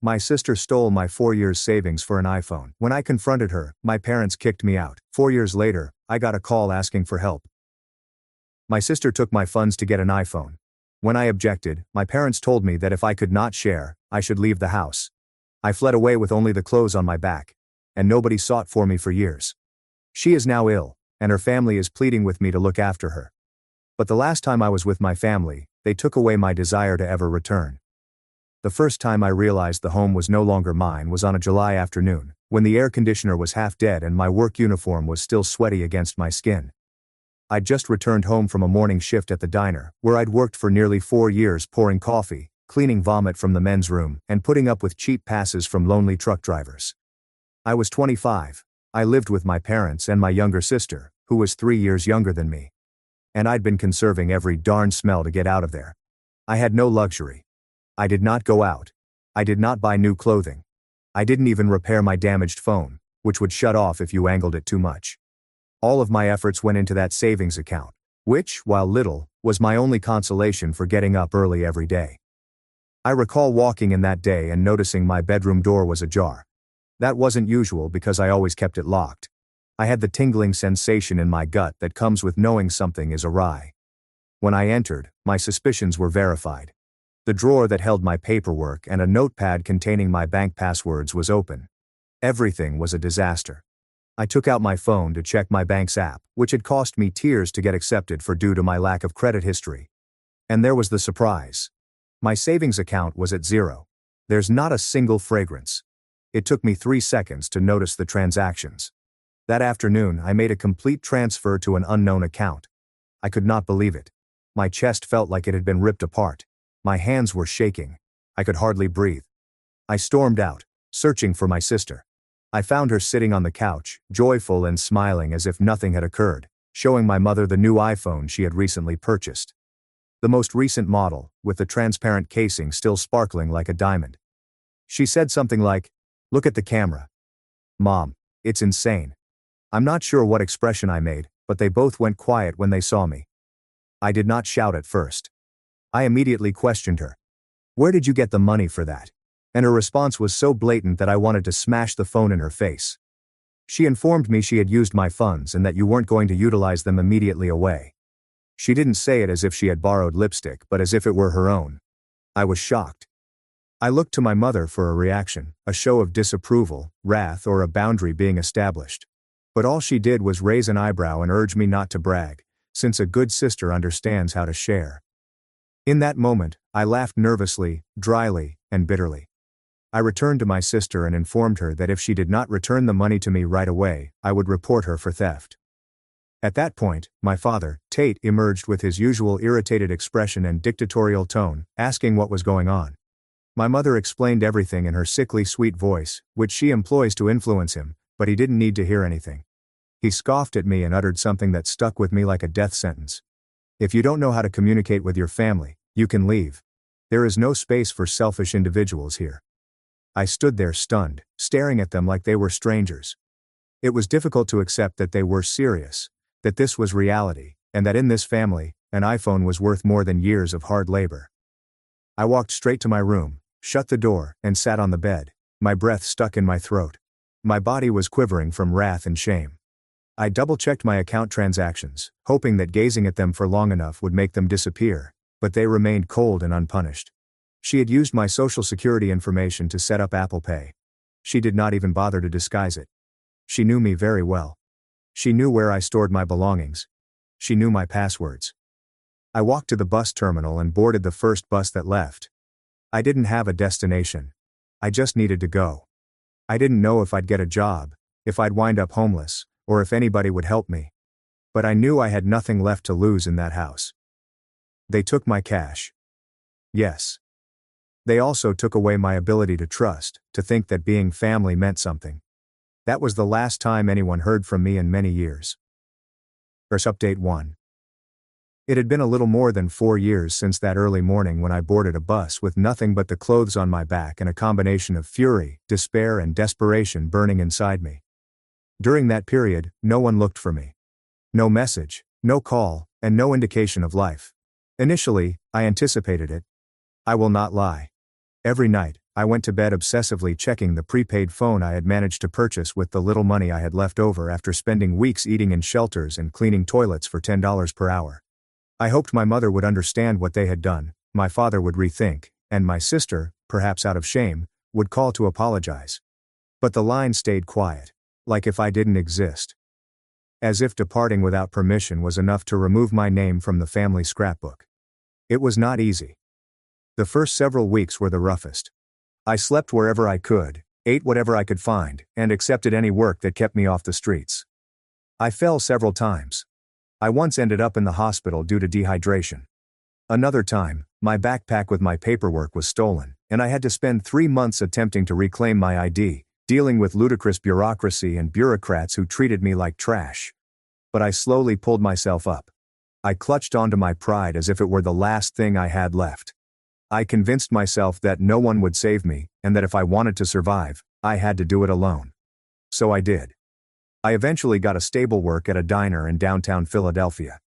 My sister stole my 4 years' savings for an iPhone. When I confronted her, my parents kicked me out. 4 years later, I got a call asking for help. My sister took my funds to get an iPhone. When I objected, my parents told me that if I could not share, I should leave the house. I fled away with only the clothes on my back. And nobody sought for me for years. She is now ill, and her family is pleading with me to look after her. But the last time I was with my family, they took away my desire to ever return. The first time I realized the home was no longer mine was on a July afternoon, when the air conditioner was half dead and my work uniform was still sweaty against my skin. I'd just returned home from a morning shift at the diner, where I'd worked for nearly 4 years pouring coffee, cleaning vomit from the men's room, and putting up with cheap passes from lonely truck drivers. I was 25. I lived with my parents and my younger sister, who was 3 years younger than me. And I'd been conserving every darn smell to get out of there. I had no luxury. I did not go out. I did not buy new clothing. I didn't even repair my damaged phone, which would shut off if you angled it too much. All of my efforts went into that savings account, which, while little, was my only consolation for getting up early every day. I recall walking in that day and noticing my bedroom door was ajar. That wasn't usual because I always kept it locked. I had the tingling sensation in my gut that comes with knowing something is awry. When I entered, my suspicions were verified. The drawer that held my paperwork and a notepad containing my bank passwords was open. Everything was a disaster. I took out my phone to check my bank's app, which had cost me tears to get accepted for due to my lack of credit history. And there was the surprise. My savings account was at zero. There's not a single fragrance. It took me 3 seconds to notice the transactions. That afternoon, I made a complete transfer to an unknown account. I could not believe it. My chest felt like it had been ripped apart. My hands were shaking. I could hardly breathe. I stormed out, searching for my sister. I found her sitting on the couch, joyful and smiling as if nothing had occurred, showing my mother the new iPhone she had recently purchased. The most recent model, with the transparent casing still sparkling like a diamond. She said something like, "Look at the camera. Mom, it's insane." I'm not sure what expression I made, but they both went quiet when they saw me. I did not shout at first. I immediately questioned her. "Where did you get the money for that?" And her response was so blatant that I wanted to smash the phone in her face. She informed me she had used my funds and that you weren't going to utilize them immediately away. She didn't say it as if she had borrowed lipstick, but as if it were her own. I was shocked. I looked to my mother for a reaction, a show of disapproval, wrath, or a boundary being established. But all she did was raise an eyebrow and urge me not to brag, since a good sister understands how to share. In that moment, I laughed nervously, dryly, and bitterly. I returned to my sister and informed her that if she did not return the money to me right away, I would report her for theft. At that point, my father, Tate, emerged with his usual irritated expression and dictatorial tone, asking what was going on. My mother explained everything in her sickly sweet voice, which she employs to influence him, but he didn't need to hear anything. He scoffed at me and uttered something that stuck with me like a death sentence. "If you don't know how to communicate with your family, you can leave. There is no space for selfish individuals here." I stood there stunned, staring at them like they were strangers. It was difficult to accept that they were serious, that this was reality, and that in this family, an iPhone was worth more than years of hard labor. I walked straight to my room, shut the door, and sat on the bed, my breath stuck in my throat. My body was quivering from wrath and shame. I double-checked my account transactions, hoping that gazing at them for long enough would make them disappear, but they remained cold and unpunished. She had used my social security information to set up Apple Pay. She did not even bother to disguise it. She knew me very well. She knew where I stored my belongings. She knew my passwords. I walked to the bus terminal and boarded the first bus that left. I didn't have a destination. I just needed to go. I didn't know if I'd get a job, if I'd wind up homeless, or if anybody would help me. But I knew I had nothing left to lose in that house. They took my cash. Yes. They also took away my ability to trust, to think that being family meant something. That was the last time anyone heard from me in many years. Verse Update 1. It had been a little more than 4 years since that early morning when I boarded a bus with nothing but the clothes on my back and a combination of fury, despair, and desperation burning inside me. During that period, no one looked for me. No message, no call, and no indication of life. Initially, I anticipated it. I will not lie. Every night, I went to bed obsessively checking the prepaid phone I had managed to purchase with the little money I had left over after spending weeks eating in shelters and cleaning toilets for $10 per hour. I hoped my mother would understand what they had done, my father would rethink, and my sister, perhaps out of shame, would call to apologize. But the line stayed quiet, like if I didn't exist. As if departing without permission was enough to remove my name from the family scrapbook. It was not easy. The first several weeks were the roughest. I slept wherever I could, ate whatever I could find, and accepted any work that kept me off the streets. I fell several times. I once ended up in the hospital due to dehydration. Another time, my backpack with my paperwork was stolen, and I had to spend 3 months attempting to reclaim my ID, dealing with ludicrous bureaucracy and bureaucrats who treated me like trash. But I slowly pulled myself up. I clutched onto my pride as if it were the last thing I had left. I convinced myself that no one would save me, and that if I wanted to survive, I had to do it alone. So I did. I eventually got a stable work at a diner in downtown Philadelphia.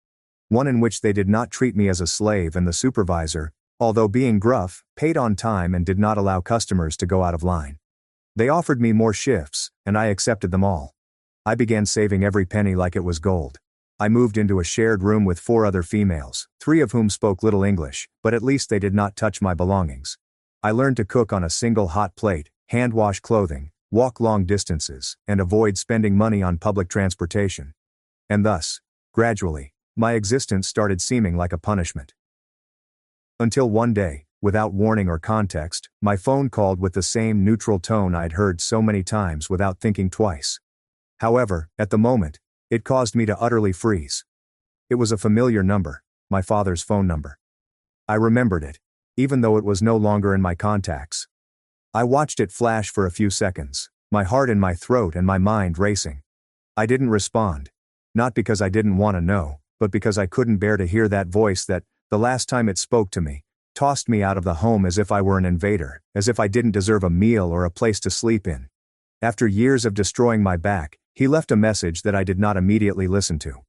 One in which they did not treat me as a slave, and the supervisor, although being gruff, paid on time and did not allow customers to go out of line. They offered me more shifts, and I accepted them all. I began saving every penny like it was gold. I moved into a shared room with 4 other females, 3 of whom spoke little English, but at least they did not touch my belongings. I learned to cook on a single hot plate, hand-wash clothing, walk long distances, and avoid spending money on public transportation. And thus, gradually, my existence started seeming like a punishment. Until one day, without warning or context, my phone called with the same neutral tone I'd heard so many times without thinking twice. However, at the moment, it caused me to utterly freeze. It was a familiar number, my father's phone number. I remembered it, even though it was no longer in my contacts. I watched it flash for a few seconds, my heart in my throat and my mind racing. I didn't respond. Not because I didn't want to know, but because I couldn't bear to hear that voice that, the last time it spoke to me, tossed me out of the home as if I were an invader, as if I didn't deserve a meal or a place to sleep in. After years of destroying my back, he left a message that I did not immediately listen to.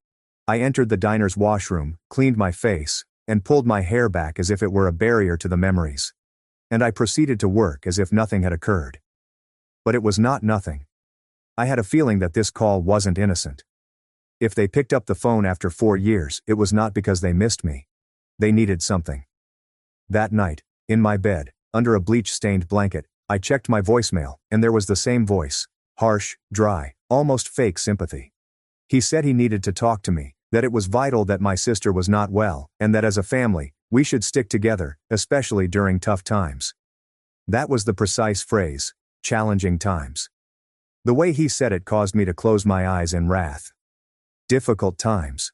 I entered the diner's washroom, cleaned my face, and pulled my hair back as if it were a barrier to the memories. And I proceeded to work as if nothing had occurred. But it was not nothing. I had a feeling that this call wasn't innocent. If they picked up the phone after 4 years, it was not because they missed me. They needed something. That night, in my bed, under a bleach-stained blanket, I checked my voicemail, and there was the same voice, harsh, dry, almost fake sympathy. He said he needed to talk to me, that it was vital that my sister was not well, and that as a family, we should stick together, especially during tough times. That was the precise phrase, challenging times. The way he said it caused me to close my eyes in wrath. Difficult times.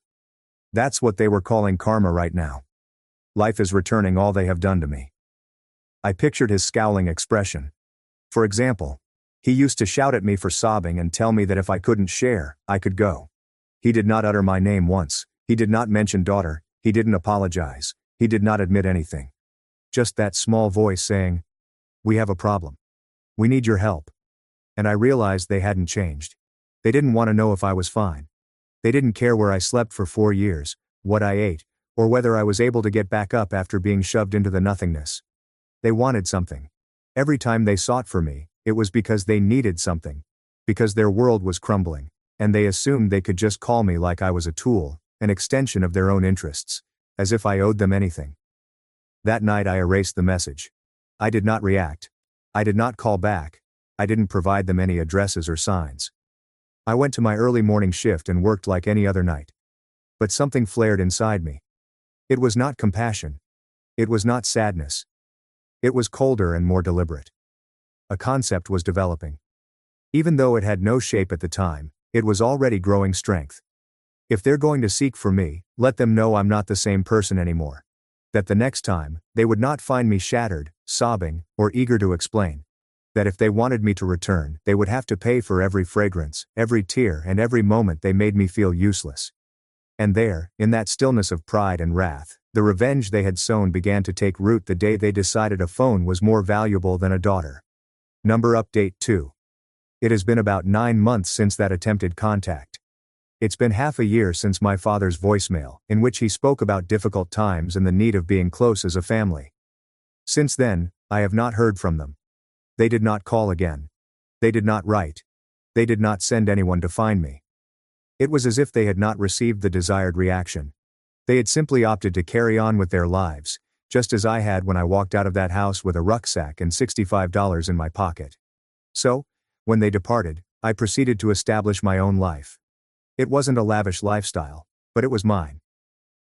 That's what they were calling karma right now. Life is returning all they have done to me. I pictured his scowling expression. For example, he used to shout at me for sobbing and tell me that if I couldn't share, I could go. He did not utter my name once, he did not mention daughter, he didn't apologize, he did not admit anything. Just that small voice saying, "We have a problem. We need your help." And I realized they hadn't changed. They didn't want to know if I was fine. They didn't care where I slept for 4 years, what I ate, or whether I was able to get back up after being shoved into the nothingness. They wanted something. Every time they sought for me, it was because they needed something. Because their world was crumbling, and they assumed they could just call me like I was a tool, an extension of their own interests, as if I owed them anything. That night I erased the message. I did not react. I did not call back. I didn't provide them any addresses or signs. I went to my early morning shift and worked like any other night. But something flared inside me. It was not compassion. It was not sadness. It was colder and more deliberate. A concept was developing. Even though it had no shape at the time, it was already growing strength. If they're going to seek for me, let them know I'm not the same person anymore. That the next time, they would not find me shattered, sobbing, or eager to explain. That if they wanted me to return, they would have to pay for every fragrance, every tear, and every moment they made me feel useless. And there, in that stillness of pride and wrath, the revenge they had sown began to take root the day they decided a phone was more valuable than a daughter. Number update 2. It has been about 9 months since that attempted contact. It's been half a year since my father's voicemail, in which he spoke about difficult times and the need of being close as a family. Since then, I have not heard from them. They did not call again. They did not write. They did not send anyone to find me. It was as if they had not received the desired reaction. They had simply opted to carry on with their lives, just as I had when I walked out of that house with a rucksack and $65 in my pocket. So, when they departed, I proceeded to establish my own life. It wasn't a lavish lifestyle, but it was mine.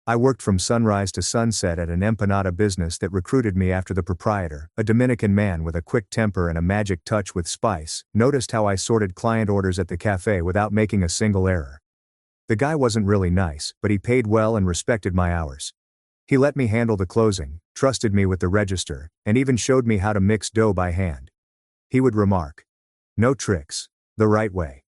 I worked from sunrise to sunset at an empanada business that recruited me after the proprietor, a Dominican man with a quick temper and a magic touch with spice, noticed how I sorted client orders at the cafe without making a single error. The guy wasn't really nice, but he paid well and respected my hours. He let me handle the closing, trusted me with the register, and even showed me how to mix dough by hand. He would remark, "No tricks, the right way."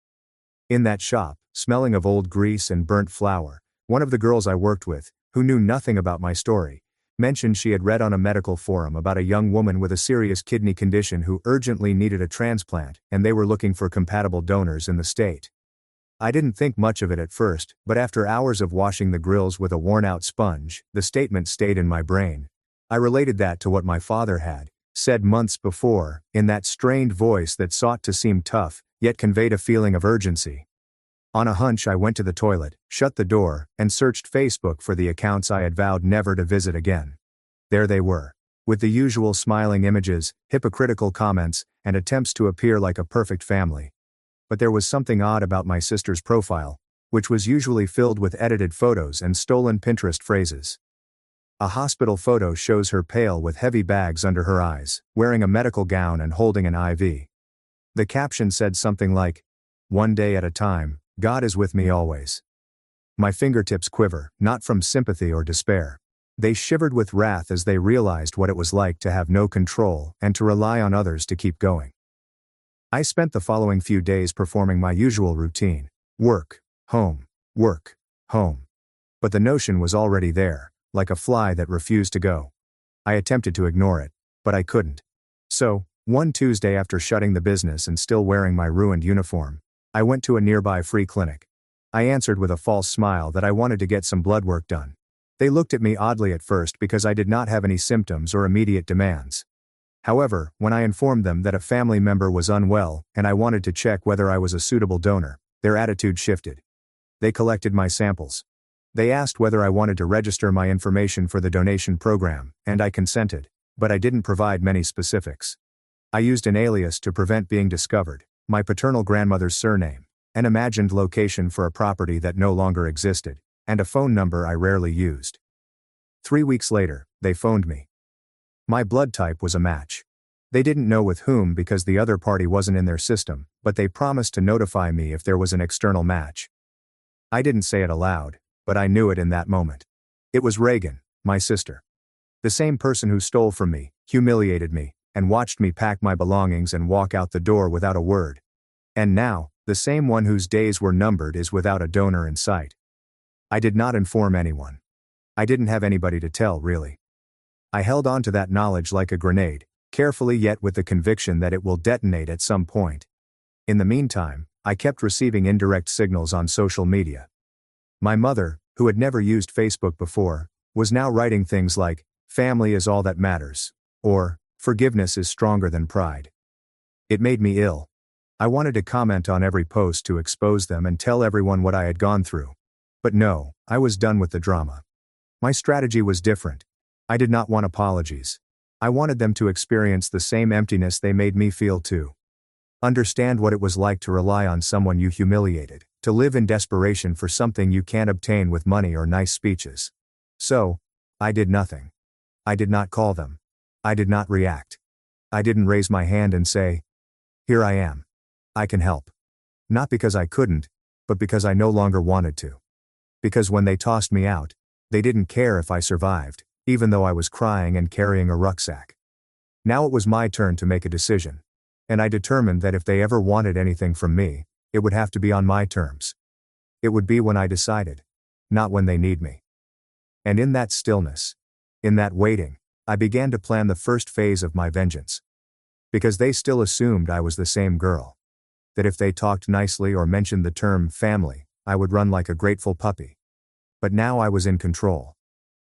In that shop, smelling of old grease and burnt flour, one of the girls I worked with, who knew nothing about my story, mentioned she had read on a medical forum about a young woman with a serious kidney condition who urgently needed a transplant, and they were looking for compatible donors in the state. I didn't think much of it at first, but after hours of washing the grills with a worn-out sponge, the statement stayed in my brain. I related that to what my father had said months before, in that strained voice that sought to seem tough, yet conveyed a feeling of urgency. On a hunch, I went to the toilet, shut the door, and searched Facebook for the accounts I had vowed never to visit again. There they were, with the usual smiling images, hypocritical comments, and attempts to appear like a perfect family. But there was something odd about my sister's profile, which was usually filled with edited photos and stolen Pinterest phrases. A hospital photo shows her pale with heavy bags under her eyes, wearing a medical gown and holding an IV. The caption said something like, "One day at a time, God is with me always." My fingertips quiver, not from sympathy or despair. They shivered with wrath as they realized what it was like to have no control and to rely on others to keep going. I spent the following few days performing my usual routine: work, home, work, home. But the notion was already there, like a fly that refused to go. I attempted to ignore it, but I couldn't. So, one Tuesday after shutting the business and still wearing my ruined uniform, I went to a nearby free clinic. I answered with a false smile that I wanted to get some blood work done. They looked at me oddly at first because I did not have any symptoms or immediate demands. However, when I informed them that a family member was unwell and I wanted to check whether I was a suitable donor, their attitude shifted. They collected my samples. They asked whether I wanted to register my information for the donation program, and I consented, but I didn't provide many specifics. I used an alias to prevent being discovered, my paternal grandmother's surname, an imagined location for a property that no longer existed, and a phone number I rarely used. 3 weeks later, they phoned me. My blood type was a match. They didn't know with whom because the other party wasn't in their system, but they promised to notify me if there was an external match. I didn't say it aloud, but I knew it in that moment. It was Reagan, my sister. The same person who stole from me, humiliated me, and watched me pack my belongings and walk out the door without a word. And now, the same one whose days were numbered is without a donor in sight. I did not inform anyone. I didn't have anybody to tell, really. I held on to that knowledge like a grenade, carefully yet with the conviction that it will detonate at some point. In the meantime, I kept receiving indirect signals on social media. My mother, who had never used Facebook before, was now writing things like, "Family is all that matters," or, "Forgiveness is stronger than pride." It made me ill. I wanted to comment on every post to expose them and tell everyone what I had gone through. But no, I was done with the drama. My strategy was different. I did not want apologies. I wanted them to experience the same emptiness they made me feel too. Understand what it was like to rely on someone you humiliated, to live in desperation for something you can't obtain with money or nice speeches. So, I did nothing. I did not call them. I did not react. I didn't raise my hand and say, "Here I am. I can help." Not because I couldn't, but because I no longer wanted to. Because when they tossed me out, they didn't care if I survived, even though I was crying and carrying a rucksack. Now it was my turn to make a decision. And I determined that if they ever wanted anything from me, it would have to be on my terms. It would be when I decided, not when they need me. And in that stillness, in that waiting, I began to plan the first phase of my vengeance. Because they still assumed I was the same girl. That if they talked nicely or mentioned the term family, I would run like a grateful puppy. But now I was in control.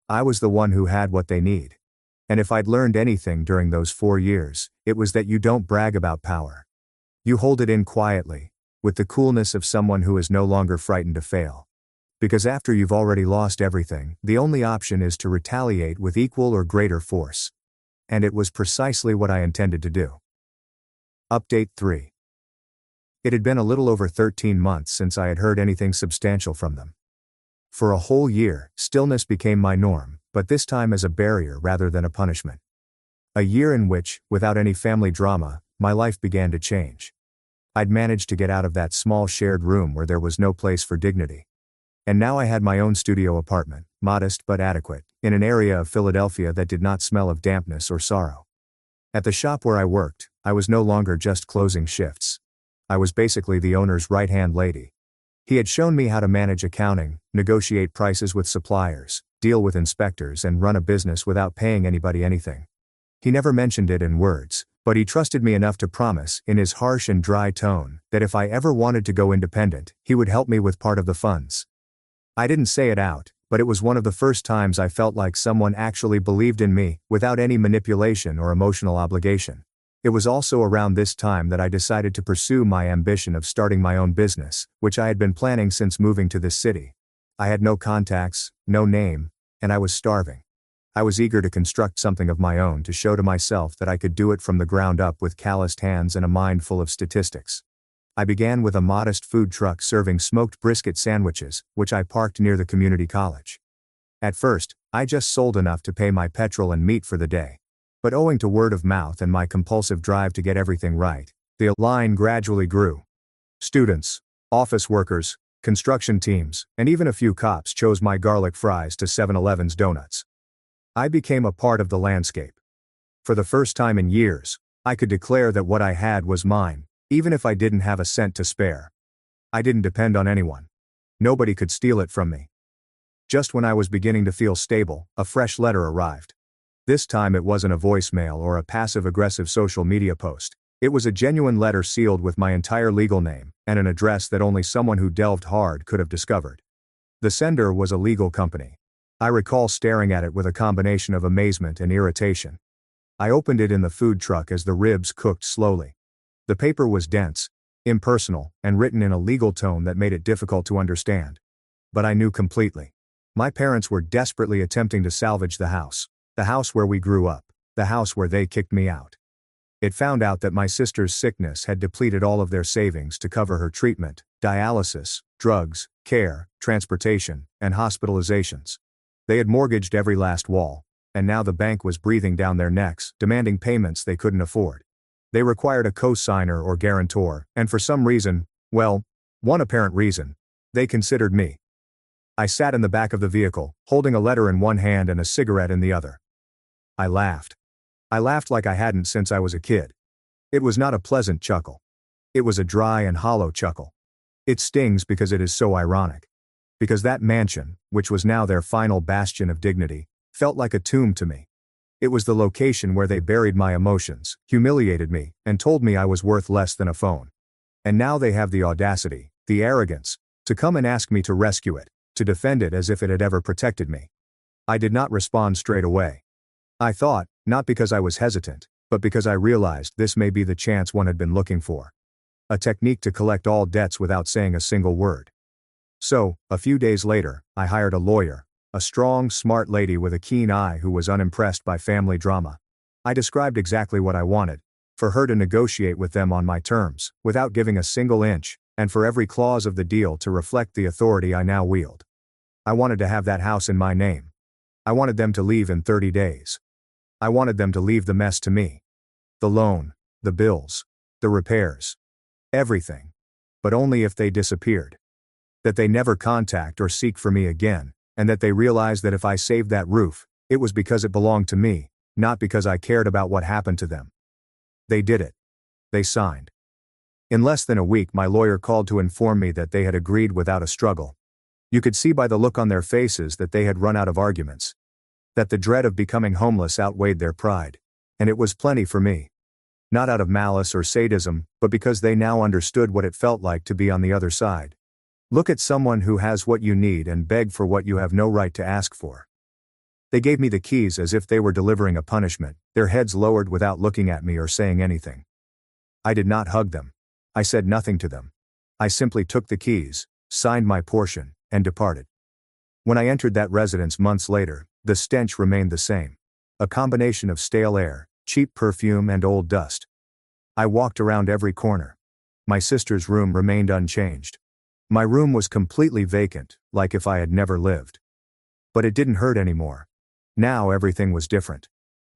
I was the one who had what they need. And if I'd learned anything during those 4 years, it was that you don't brag about power. You hold it in quietly, with the coolness of someone who is no longer frightened to fail. Because after you've already lost everything, the only option is to retaliate with equal or greater force. And it was precisely what I intended to do. Update 3. It had been a little over 13 months since I had heard anything substantial from them. For a whole year, stillness became my norm, but this time as a barrier rather than a punishment. A year in which, without any family drama, my life began to change. I'd managed to get out of that small shared room where there was no place for dignity. And now I had my own studio apartment, modest but adequate, in an area of Philadelphia that did not smell of dampness or sorrow. At the shop where I worked, I was no longer just closing shifts. I was basically the owner's right-hand lady. He had shown me how to manage accounting, negotiate prices with suppliers, deal with inspectors, and run a business without paying anybody anything. He never mentioned it in words, but he trusted me enough to promise, in his harsh and dry tone, that if I ever wanted to go independent, he would help me with part of the funds. I didn't say it out, but it was one of the first times I felt like someone actually believed in me, without any manipulation or emotional obligation. It was also around this time that I decided to pursue my ambition of starting my own business, which I had been planning since moving to this city. I had no contacts, no name, and I was starving. I was eager to construct something of my own to show to myself that I could do it from the ground up with calloused hands and a mind full of statistics. I began with a modest food truck serving smoked brisket sandwiches, which I parked near the community college. At first, I just sold enough to pay my petrol and meat for the day. But owing to word of mouth and my compulsive drive to get everything right, the line gradually grew. Students, office workers, construction teams, and even a few cops chose my garlic fries to 7-Eleven's donuts. I became a part of the landscape. For the first time in years, I could declare that what I had was mine, even if I didn't have a cent to spare. I didn't depend on anyone. Nobody could steal it from me. Just when I was beginning to feel stable, a fresh letter arrived. This time it wasn't a voicemail or a passive-aggressive social media post. It was a genuine letter sealed with my entire legal name, and an address that only someone who delved hard could have discovered. The sender was a legal company. I recall staring at it with a combination of amazement and irritation. I opened it in the food truck as the ribs cooked slowly. The paper was dense, impersonal, and written in a legal tone that made it difficult to understand. But I knew completely. My parents were desperately attempting to salvage the house where we grew up, the house where they kicked me out. It found out that my sister's sickness had depleted all of their savings to cover her treatment, dialysis, drugs, care, transportation, and hospitalizations. They had mortgaged every last wall, and now the bank was breathing down their necks, demanding payments they couldn't afford. They required a co-signer or guarantor, and for some reason, well, one apparent reason, they considered me. I sat in the back of the vehicle, holding a letter in one hand and a cigarette in the other. I laughed. I laughed like I hadn't since I was a kid. It was not a pleasant chuckle. It was a dry and hollow chuckle. It stings because it is so ironic. Because that mansion, which was now their final bastion of dignity, felt like a tomb to me. It was the location where they buried my emotions, humiliated me, and told me I was worth less than a phone. And now they have the audacity, the arrogance, to come and ask me to rescue it, to defend it as if it had ever protected me. I did not respond straight away. I thought, not because I was hesitant, but because I realized this may be the chance one had been looking for. A technique to collect all debts without saying a single word. So, a few days later, I hired a lawyer, a strong, smart lady with a keen eye who was unimpressed by family drama. I described exactly what I wanted, for her to negotiate with them on my terms, without giving a single inch, and for every clause of the deal to reflect the authority I now wield. I wanted to have that house in my name. I wanted them to leave in 30 days. I wanted them to leave the mess to me. The loan, the bills, the repairs. Everything. But only if they disappeared. That they never contact or seek for me again, and that they realize that if I saved that roof, it was because it belonged to me, not because I cared about what happened to them. They did it. They signed. In less than a week my lawyer called to inform me that they had agreed without a struggle. You could see by the look on their faces that they had run out of arguments. That the dread of becoming homeless outweighed their pride. And it was plenty for me. Not out of malice or sadism, but because they now understood what it felt like to be on the other side. Look at someone who has what you need and beg for what you have no right to ask for. They gave me the keys as if they were delivering a punishment, their heads lowered without looking at me or saying anything. I did not hug them. I said nothing to them. I simply took the keys, signed my portion, and departed. When I entered that residence months later, the stench remained the same. A combination of stale air, cheap perfume and old dust. I walked around every corner. My sister's room remained unchanged. My room was completely vacant, like if I had never lived. But it didn't hurt anymore. Now everything was different.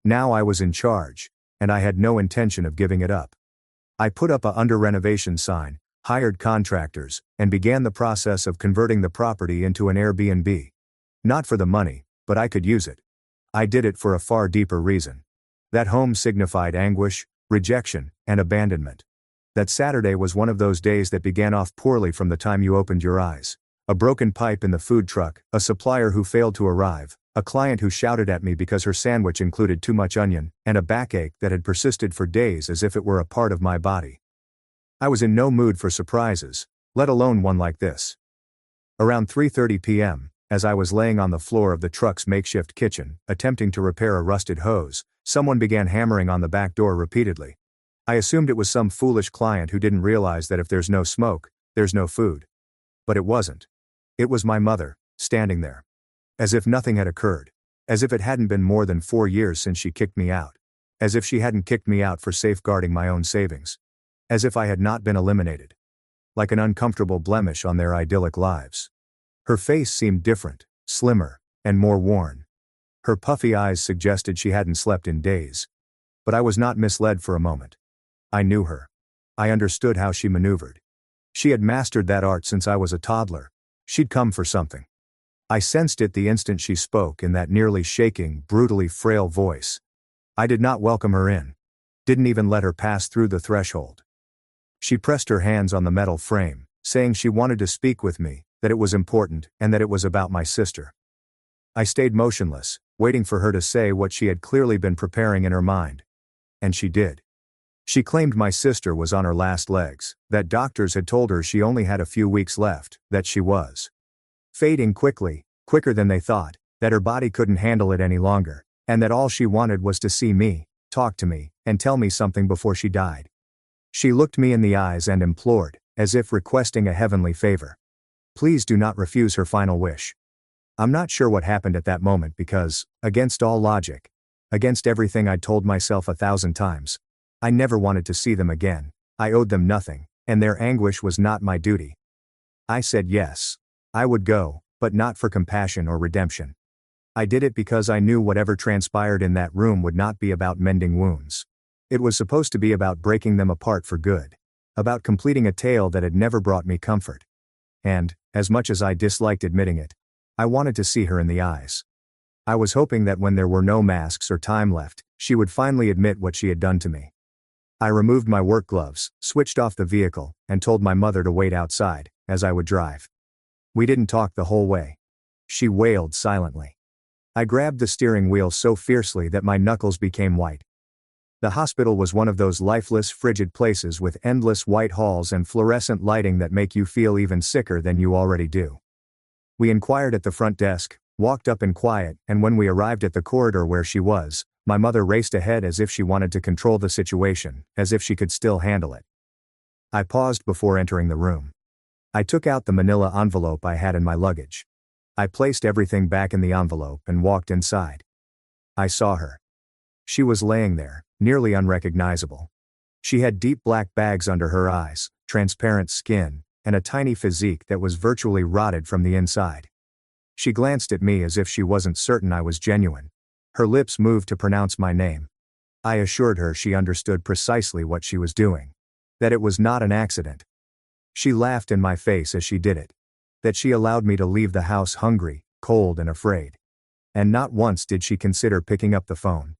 Now I was in charge, and I had no intention of giving it up. I put up a under renovation sign, hired contractors, and began the process of converting the property into an Airbnb. Not for the money, but I could use it. I did it for a far deeper reason. That home signified anguish, rejection, and abandonment. That Saturday was one of those days that began off poorly from the time you opened your eyes. A broken pipe in the food truck, a supplier who failed to arrive, a client who shouted at me because her sandwich included too much onion, and a backache that had persisted for days as if it were a part of my body. I was in no mood for surprises, let alone one like this. Around 3:30 p.m., as I was laying on the floor of the truck's makeshift kitchen, attempting to repair a rusted hose, someone began hammering on the back door repeatedly. I assumed it was some foolish client who didn't realize that if there's no smoke, there's no food. But it wasn't. It was my mother, standing there. As if nothing had occurred. As if it hadn't been more than 4 years since she kicked me out. As if she hadn't kicked me out for safeguarding my own savings. As if I had not been eliminated. Like an uncomfortable blemish on their idyllic lives. Her face seemed different, slimmer, and more worn. Her puffy eyes suggested she hadn't slept in days. But I was not misled for a moment. I knew her. I understood how she maneuvered. She had mastered that art since I was a toddler. She'd come for something. I sensed it the instant she spoke in that nearly shaking, brutally frail voice. I did not welcome her in. Didn't even let her pass through the threshold. She pressed her hands on the metal frame, saying she wanted to speak with me, that it was important, and that it was about my sister. I stayed motionless, waiting for her to say what she had clearly been preparing in her mind. And she did. She claimed my sister was on her last legs, that doctors had told her she only had a few weeks left, that she was fading quickly, quicker than they thought, that her body couldn't handle it any longer, and that all she wanted was to see me, talk to me, and tell me something before she died. She looked me in the eyes and implored, as if requesting a heavenly favor. Please do not refuse her final wish. I'm not sure what happened at that moment because, against all logic, against everything I'd told myself 1,000 times, I never wanted to see them again. I owed them nothing, and their anguish was not my duty. I said yes. I would go, but not for compassion or redemption. I did it because I knew whatever transpired in that room would not be about mending wounds. It was supposed to be about breaking them apart for good. About completing a tale that had never brought me comfort. And, as much as I disliked admitting it, I wanted to see her in the eyes. I was hoping that when there were no masks or time left, she would finally admit what she had done to me. I removed my work gloves, switched off the vehicle, and told my mother to wait outside, as I would drive. We didn't talk the whole way. She wailed silently. I grabbed the steering wheel so fiercely that my knuckles became white. The hospital was one of those lifeless, frigid places with endless white halls and fluorescent lighting that make you feel even sicker than you already do. We inquired at the front desk, walked up in quiet, and when we arrived at the corridor where she was, my mother raced ahead as if she wanted to control the situation, as if she could still handle it. I paused before entering the room. I took out the manila envelope I had in my luggage. I placed everything back in the envelope and walked inside. I saw her. She was laying there, nearly unrecognizable. She had deep black bags under her eyes, transparent skin, and a tiny physique that was virtually rotted from the inside. She glanced at me as if she wasn't certain I was genuine. Her lips moved to pronounce my name. I assured her she understood precisely what she was doing. That it was not an accident. She laughed in my face as she did it. That she allowed me to leave the house hungry, cold and afraid. And not once did she consider picking up the phone.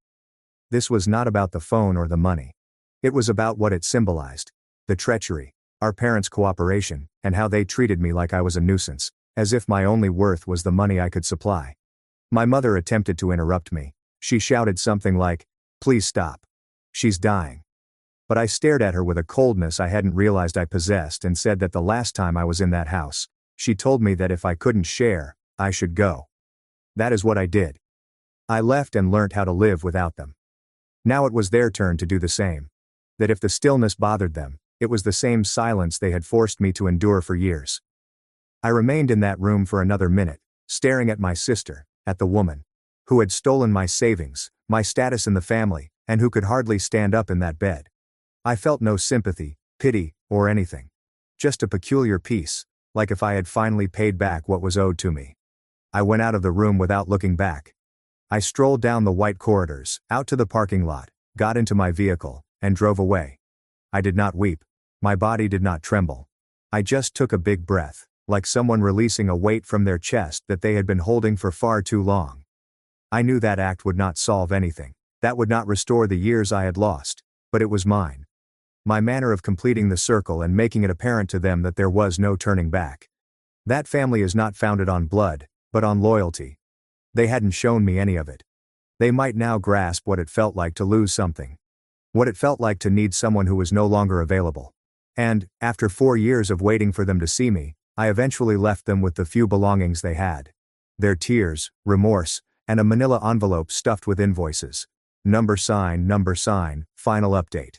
This was not about the phone or the money. It was about what it symbolized. The treachery, our parents' cooperation, and how they treated me like I was a nuisance, as if my only worth was the money I could supply. My mother attempted to interrupt me. She shouted something like, "Please stop. She's dying." But I stared at her with a coldness I hadn't realized I possessed and said that the last time I was in that house, she told me that if I couldn't share, I should go. That is what I did. I left and learnt how to live without them. Now it was their turn to do the same. That if the stillness bothered them, it was the same silence they had forced me to endure for years. I remained in that room for another minute, staring at my sister, at the woman who had stolen my savings, my status in the family, and who could hardly stand up in that bed. I felt no sympathy, pity, or anything. Just a peculiar peace, like if I had finally paid back what was owed to me. I went out of the room without looking back. I strolled down the white corridors, out to the parking lot, got into my vehicle, and drove away. I did not weep. My body did not tremble. I just took a big breath, like someone releasing a weight from their chest that they had been holding for far too long. I knew that act would not solve anything, that would not restore the years I had lost, but it was mine. My manner of completing the circle and making it apparent to them that there was no turning back. That family is not founded on blood, but on loyalty. They hadn't shown me any of it. They might now grasp what it felt like to lose something. What it felt like to need someone who was no longer available. And, after 4 years of waiting for them to see me, I eventually left them with the few belongings they had. Their tears, remorse, and a manila envelope stuffed with invoices. Number sign, final update.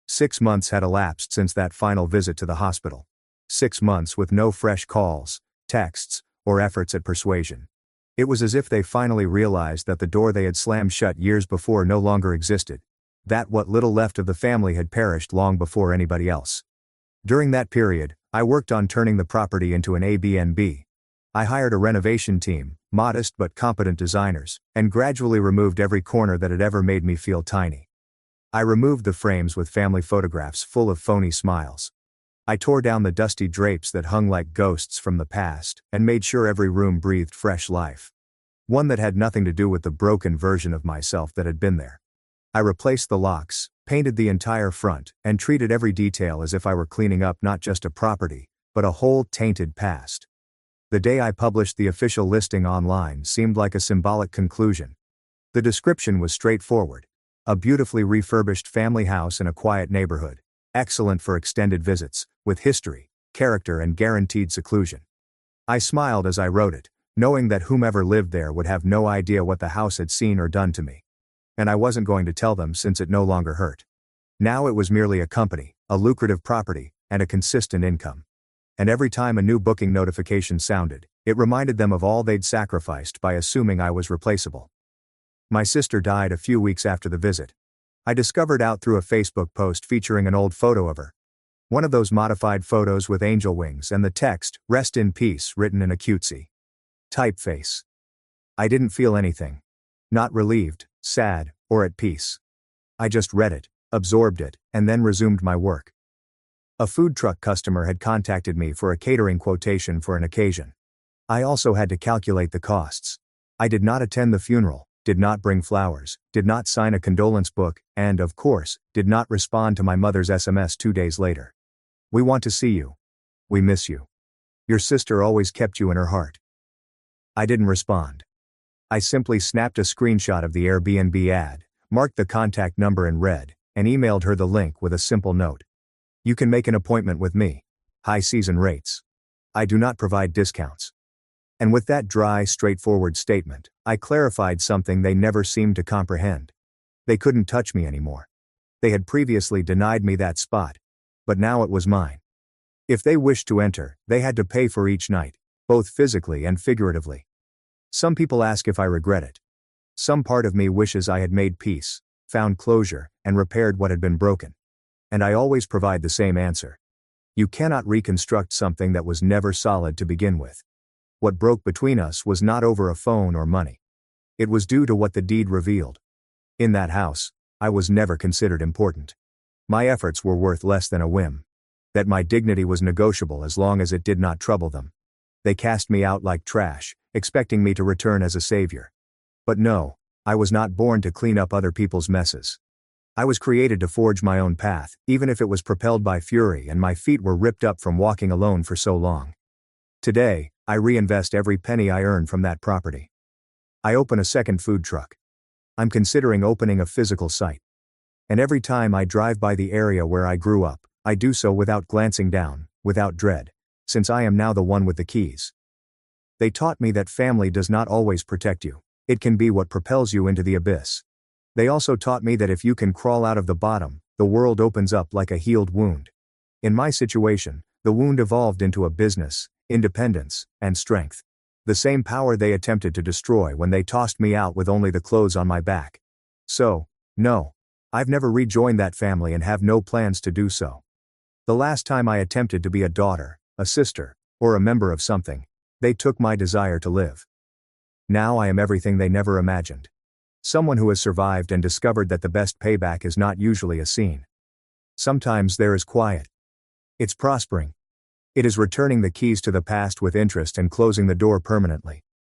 6 months had elapsed since that final visit to the hospital. 6 months with no fresh calls, texts, or efforts at persuasion. It was as if they finally realized that the door they had slammed shut years before no longer existed. That what little left of the family had perished long before anybody else. During that period, I worked on turning the property into an Airbnb. I hired a renovation team, modest but competent designers, and gradually removed every corner that had ever made me feel tiny. I removed the frames with family photographs full of phony smiles. I tore down the dusty drapes that hung like ghosts from the past, and made sure every room breathed fresh life. One that had nothing to do with the broken version of myself that had been there. I replaced the locks, painted the entire front, and treated every detail as if I were cleaning up not just a property, but a whole tainted past. The day I published the official listing online seemed like a symbolic conclusion. The description was straightforward. A beautifully refurbished family house in a quiet neighborhood, excellent for extended visits, with history, character and guaranteed seclusion. I smiled as I wrote it, knowing that whomever lived there would have no idea what the house had seen or done to me. And I wasn't going to tell them since it no longer hurt. Now it was merely a company, a lucrative property, and a consistent income. And every time a new booking notification sounded, it reminded them of all they'd sacrificed by assuming I was replaceable. My sister died a few weeks after the visit. I discovered out through a Facebook post featuring an old photo of her. One of those modified photos with angel wings and the text, "Rest in peace," written in a cutesy typeface. I didn't feel anything. Not relieved, sad, or at peace. I just read it, absorbed it, and then resumed my work. A food truck customer had contacted me for a catering quotation for an occasion. I also had to calculate the costs. I did not attend the funeral, did not bring flowers, did not sign a condolence book, and, of course, did not respond to my mother's SMS 2 days later. "We want to see you. We miss you. Your sister always kept you in her heart." I didn't respond. I simply snapped a screenshot of the Airbnb ad, marked the contact number in red, and emailed her the link with a simple note. "You can make an appointment with me. High season rates. I do not provide discounts." And with that dry, straightforward statement, I clarified something they never seemed to comprehend. They couldn't touch me anymore. They had previously denied me that spot, but now it was mine. If they wished to enter, they had to pay for each night, both physically and figuratively. Some people ask if I regret it. Some part of me wishes I had made peace, found closure, and repaired what had been broken. And I always provide the same answer. You cannot reconstruct something that was never solid to begin with. What broke between us was not over a phone or money. It was due to what the deed revealed. In that house, I was never considered important. My efforts were worth less than a whim. That my dignity was negotiable as long as it did not trouble them. They cast me out like trash, expecting me to return as a savior. But no, I was not born to clean up other people's messes. I was created to forge my own path, even if it was propelled by fury and my feet were ripped up from walking alone for so long. Today, I reinvest every penny I earn from that property. I open a second food truck. I'm considering opening a physical site. And every time I drive by the area where I grew up, I do so without glancing down, without dread, since I am now the one with the keys. They taught me that family does not always protect you. It can be what propels you into the abyss. They also taught me that if you can crawl out of the bottom, the world opens up like a healed wound. In my situation, the wound evolved into a business, independence, and strength. The same power they attempted to destroy when they tossed me out with only the clothes on my back. So, no. I've never rejoined that family and have no plans to do so. The last time I attempted to be a daughter, a sister, or a member of something, they took my desire to live. Now I am everything they never imagined. Someone who has survived and discovered that the best payback is not usually a scene. Sometimes there is quiet. It's prospering. It is returning the keys to the past with interest and closing the door permanently.